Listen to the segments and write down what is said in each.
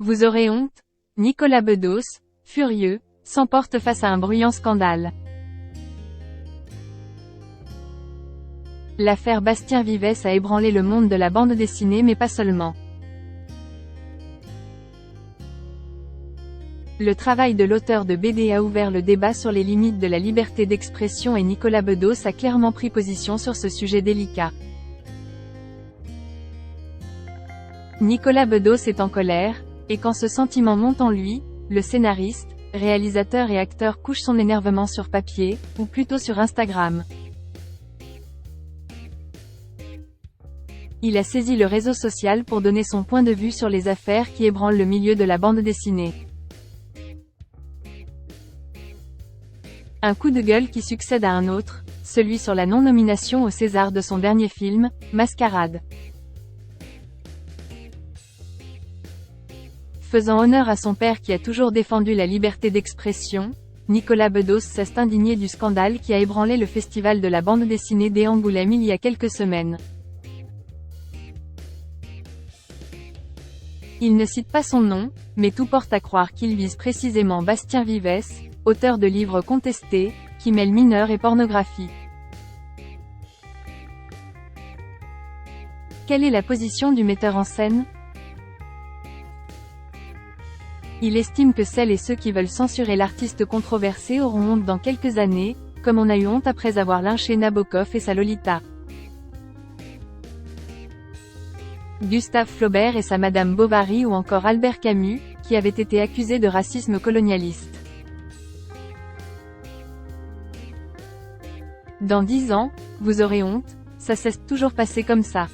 Vous aurez honte? Nicolas Bedos, furieux, s'emporte face à un bruyant scandale. L'affaire Bastien Vivès a ébranlé le monde de la bande dessinée mais pas seulement. Le travail de l'auteur de BD a ouvert le débat sur les limites de la liberté d'expression et Nicolas Bedos a clairement pris position sur ce sujet délicat. Nicolas Bedos est en colère, et quand ce sentiment monte en lui, le scénariste, réalisateur et acteur couche son énervement sur papier, ou plutôt sur Instagram. Il a saisi le réseau social pour donner son point de vue sur les affaires qui ébranlent le milieu de la bande dessinée. Un coup de gueule qui succède à un autre, celui sur la non-nomination au César de son dernier film, Mascarade. Faisant honneur à son père qui a toujours défendu la liberté d'expression, Nicolas Bedos s'est indigné du scandale qui a ébranlé le festival de la bande dessinée d'Angoulême il y a quelques semaines. Il ne cite pas son nom, mais tout porte à croire qu'il vise précisément Bastien Vivès, auteur de livres contestés, qui mêlent mineurs et pornographie. Quelle est la position du metteur en scène? Il estime que celles et ceux qui veulent censurer l'artiste controversé auront honte dans quelques années, comme on a eu honte après avoir lynché Nabokov et sa Lolita. Gustave Flaubert et sa Madame Bovary ou encore Albert Camus, qui avaient été accusés de racisme colonialiste. Dans 10 ans, vous aurez honte, ça s'est toujours passé comme ça.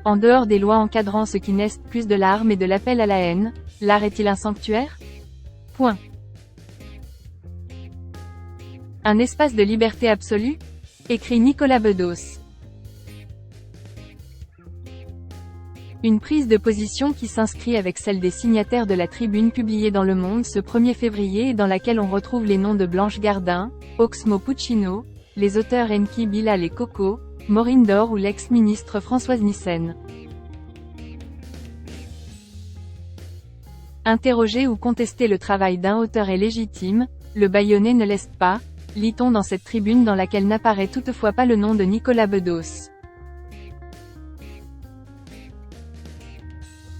En dehors des lois encadrant ce qui n'est plus de l'art mais de l'appel à la haine, l'art est-il un sanctuaire? Point. Un espace de liberté absolue? Écrit Nicolas Bedos. Une prise de position qui s'inscrit avec celle des signataires de la tribune publiée dans Le Monde ce 1er février et dans laquelle on retrouve les noms de Blanche Gardin, Oxmo Puccino, les auteurs Enki Bilal et Coco, Maureen Dor ou l'ex-ministre Françoise Nyssen. Interroger ou contester le travail d'un auteur est légitime, le bâillonner ne l'est pas, lit-on dans cette tribune dans laquelle n'apparaît toutefois pas le nom de Nicolas Bedos.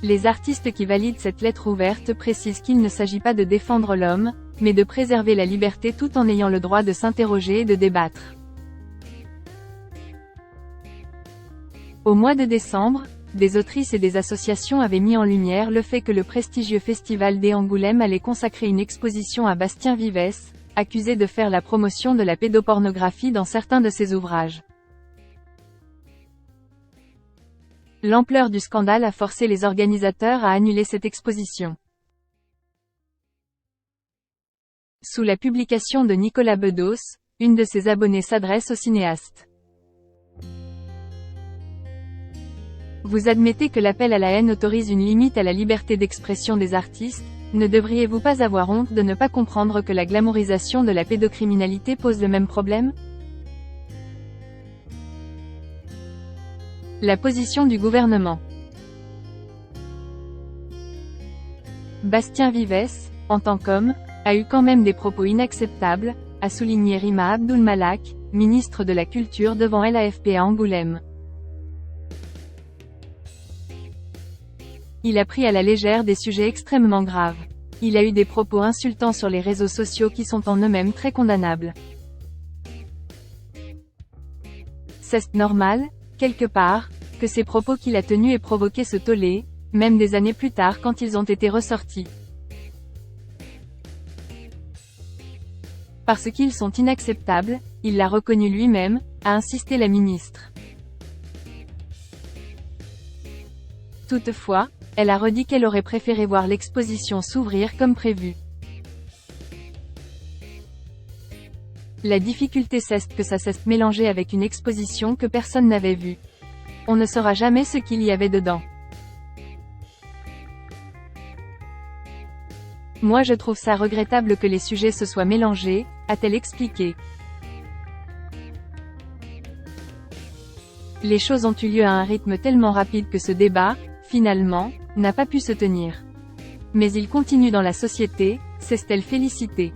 Les artistes qui valident cette lettre ouverte précisent qu'il ne s'agit pas de défendre l'homme, mais de préserver la liberté tout en ayant le droit de s'interroger et de débattre. Au mois de décembre, des autrices et des associations avaient mis en lumière le fait que le prestigieux festival d'Angoulême allait consacrer une exposition à Bastien Vivès, accusé de faire la promotion de la pédopornographie dans certains de ses ouvrages. L'ampleur du scandale a forcé les organisateurs à annuler cette exposition. Sous la publication de Nicolas Bedos, une de ses abonnées s'adresse au cinéaste. Vous admettez que l'appel à la haine autorise une limite à la liberté d'expression des artistes, ne devriez-vous pas avoir honte de ne pas comprendre que la glamourisation de la pédocriminalité pose le même problème? La position du gouvernement. Bastien Vivès, en tant qu'homme, a eu quand même des propos inacceptables, a souligné Rima Abdul-Malak, ministre de la Culture devant l'AFP à Angoulême. Il a pris à la légère des sujets extrêmement graves. Il a eu des propos insultants sur les réseaux sociaux qui sont en eux-mêmes très condamnables. C'est normal, quelque part, que ces propos qu'il a tenus aient provoqué ce tollé, même des années plus tard quand ils ont été ressortis. Parce qu'ils sont inacceptables, il l'a reconnu lui-même, a insisté la ministre. Toutefois, elle a redit qu'elle aurait préféré voir l'exposition s'ouvrir comme prévu. La difficulté c'est que ça s'est mélangé avec une exposition que personne n'avait vue. On ne saura jamais ce qu'il y avait dedans. Moi je trouve ça regrettable que les sujets se soient mélangés, a-t-elle expliqué. Les choses ont eu lieu à un rythme tellement rapide que ce débat, finalement, n'a pas pu se tenir. Mais il continue dans la société, s'est-elle félicitée.